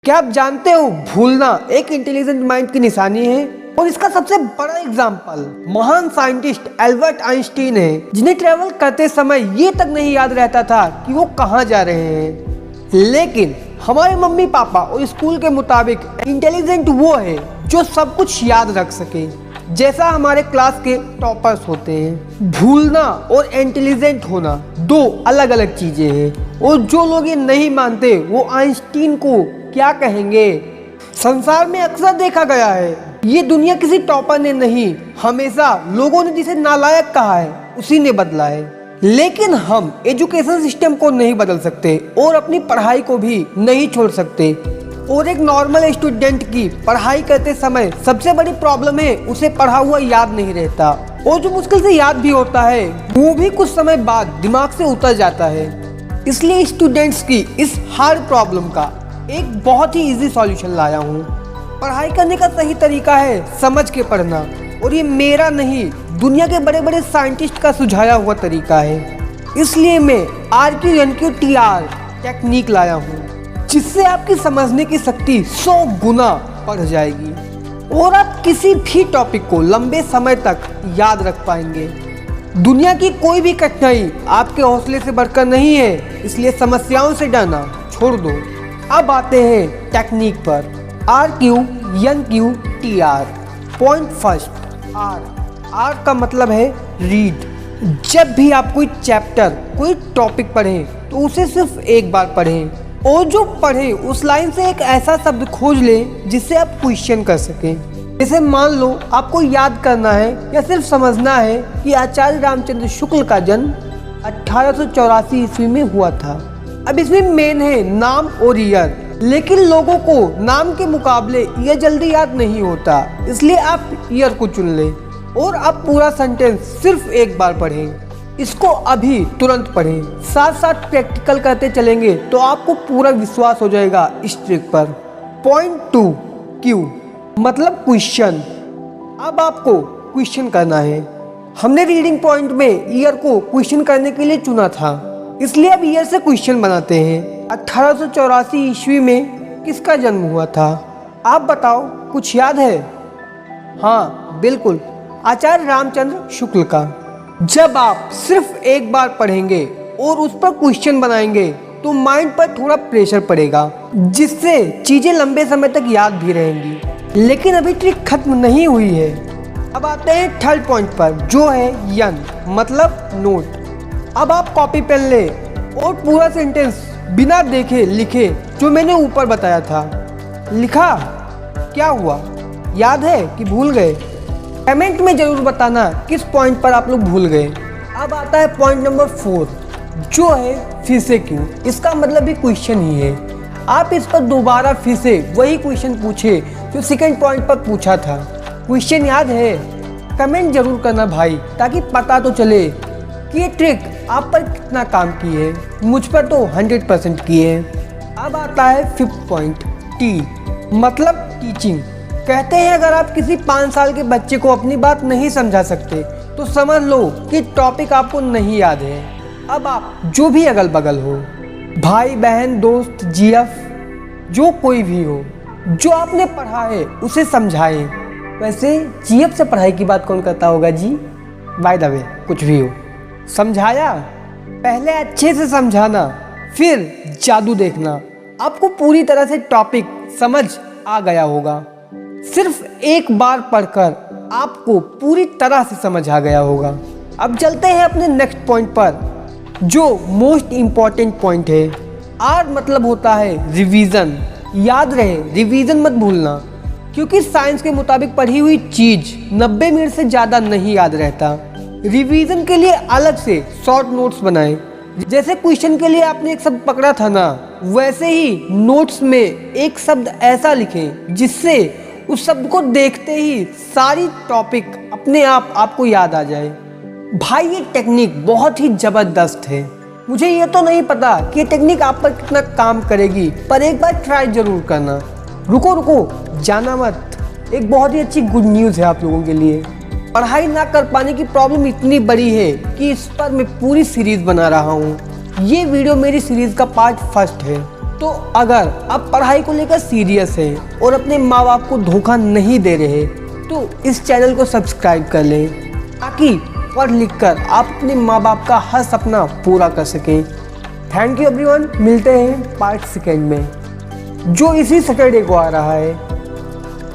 क्या आप जानते हो भूलना एक इंटेलिजेंट माइंड की निशानी है। और इसका सबसे बड़ा एग्जाम्पल महान साइंटिस्ट एल्बर्ट आइंस्टीन है, जिन्हें ट्रेवल करते समय ये तक नहीं याद रहता था कि वो कहाँ जा रहे हैं। लेकिन हमारे मम्मी पापा और स्कूल के मुताबिक इंटेलिजेंट वो है जो सब कुछ याद रख सके, जैसा हमारे क्लास के टॉपर्स होते हैं। भूलना और इंटेलिजेंट होना दो अलग अलग चीजें हैं, और जो लोग ये नहीं मानते वो आइंस्टीन को क्या कहेंगे। संसार में अक्सर देखा गया है, ये दुनिया किसी टॉपर ने नहीं, हमेशा लोगों ने जिसे नालायक कहा है उसी ने बदला है। लेकिन हम एजुकेशन सिस्टम को नहीं बदल सकते और अपनी पढ़ाई को भी नहीं छोड़ सकते। और एक नॉर्मल स्टूडेंट की पढ़ाई करते समय सबसे बड़ी प्रॉब्लम है उसे पढ़ा हुआ याद नहीं रहता, और जो मुश्किल से याद भी होता है वो भी कुछ समय बाद दिमाग से उतर जाता है। इसलिए स्टूडेंट्स की इस हार्ड प्रॉब्लम का एक बहुत ही इजी सॉल्यूशन लाया हूँ। पढ़ाई करने का सही तरीका है समझ के पढ़ना, और ये मेरा नहीं दुनिया के बड़े बड़े साइंटिस्ट का सुझाया हुआ तरीका है। इसलिए मैं RQNQTR टेक्निक लाया हूँ, जिससे आपकी समझने की शक्ति 100 गुना बढ़ जाएगी और आप किसी भी टॉपिक को लंबे समय तक याद रख पाएंगे। दुनिया की कोई भी कठिनाई आपके हौसले से बढ़कर नहीं है, इसलिए समस्याओं से डरना छोड़ दो। अब आते हैं टेक्निक पर। RQNQTR। पॉइंट फर्स्ट, R का मतलब है रीड। जब भी आप कोई चैप्टर कोई टॉपिक पढ़ें तो उसे सिर्फ एक बार पढ़ें, और जो पढ़ें उस लाइन से एक ऐसा शब्द खोज लें जिससे आप क्वेश्चन कर सकें। जैसे मान लो आपको याद करना है या सिर्फ समझना है कि आचार्य रामचंद्र शुक्ल का जन्म 1884 ईस्वी में हुआ था। अब इसमें मेन है नाम और ईयर, लेकिन लोगों को नाम के मुकाबले ईयर जल्दी याद नहीं होता, इसलिए आप ईयर को चुन लें और आप पूरा सेंटेंस सिर्फ एक बार पढ़ें। इसको अभी तुरंत पढ़ें, साथ साथ प्रैक्टिकल करते चलेंगे तो आपको पूरा विश्वास हो जाएगा इस ट्रिक पर। पॉइंट 2, Q मतलब क्वेश्चन। अब आपको क्वेश्चन करना है। हमने रीडिंग पॉइंट में ईयर को क्वेश्चन करने के लिए चुना था, इसलिए अब ईयर से क्वेश्चन बनाते हैं। 1884 ईस्वी में किसका जन्म हुआ था? आप बताओ, कुछ याद है? हाँ बिल्कुल, आचार्य रामचंद्र शुक्ल का। जब आप सिर्फ एक बार पढ़ेंगे और उस पर क्वेश्चन बनाएंगे तो माइंड पर थोड़ा प्रेशर पड़ेगा, जिससे चीजें लंबे समय तक याद भी रहेंगी। लेकिन अभी ट्रिक खत्म नहीं हुई है। अब आते हैं थर्ड पॉइंट पर, जो है N मतलब नोट। अब आप कॉपी पेन ले और पूरा सेंटेंस बिना देखे लिखे जो मैंने ऊपर बताया था। लिखा? क्या हुआ, याद है कि भूल गए? कमेंट में जरूर बताना किस पॉइंट पर आप लोग भूल गए। अब आता है पॉइंट नंबर 4, जो है फिर से क्यों। इसका मतलब भी क्वेश्चन ही है। आप इस पर दोबारा फिर से वही क्वेश्चन पूछे जो सेकंड पॉइंट पर पूछा था। क्वेश्चन याद है? कमेंट जरूर करना भाई, ताकि पता तो चले कि ये ट्रिक आप पर कितना काम की है। मुझ पर तो 100% की है। अब आता है फिफ्थ पॉइंट, T मतलब टीचिंग। कहते हैं अगर आप किसी 5 साल के बच्चे को अपनी बात नहीं समझा सकते तो समझ लो कि टॉपिक आपको नहीं याद है। अब आप जो भी अगल बगल हो, भाई बहन दोस्त GF जो कोई भी हो, जो आपने पढ़ा है उसे समझाएं। वैसे GF से पढ़ाई की बात कौन करता होगा जी? बाय द वे, कुछ भी हो, समझाया? पहले अच्छे से समझाना, फिर जादू देखना। आपको पूरी तरह से टॉपिक समझ आ गया होगा। सिर्फ एक बार पढ़कर आपको पूरी तरह से समझ आ गया होगा। अब चलते हैं अपने नेक्स्ट पॉइंट पर, जो मोस्ट इम्पॉर्टेंट पॉइंट है। R मतलब होता है रिवीजन। याद रहे, रिवीजन मत भूलना, क्योंकि साइंस के मुताबिक पढ़ी हुई चीज 90 मिनट से ज़्यादा नहीं याद रहता। रिवीजन के लिए अलग से शॉर्ट नोट्स बनाएं। जैसे क्वेश्चन के लिए आपने एक शब्द पकड़ा था ना, वैसे ही नोट्स में एक शब्द ऐसा लिखें जिससे उस शब्द को देखते ही सारी टॉपिक अपने आप आपको याद आ जाए। भाई ये टेक्निक बहुत ही ज़बरदस्त है। मुझे ये तो नहीं पता कि ये टेक्निक आप पर कितना काम करेगी, पर एक बार ट्राई जरूर करना। रुको जाना मत, एक बहुत ही अच्छी गुड न्यूज़ है आप लोगों के लिए। पढ़ाई ना कर पाने की प्रॉब्लम इतनी बड़ी है कि इस पर मैं पूरी सीरीज बना रहा हूँ। ये वीडियो मेरी सीरीज का पार्ट फर्स्ट है। तो अगर आप पढ़ाई को लेकर सीरियस हैं और अपने माँ बाप को धोखा नहीं दे रहे तो इस चैनल को सब्सक्राइब कर लें ताकि पढ़ लिख कर आप अपने माँ बाप का हर सपना पूरा कर सकें। थैंक यू एवरीवन, मिलते हैं पार्ट 2 में जो इसी सैटरडे को आ रहा है।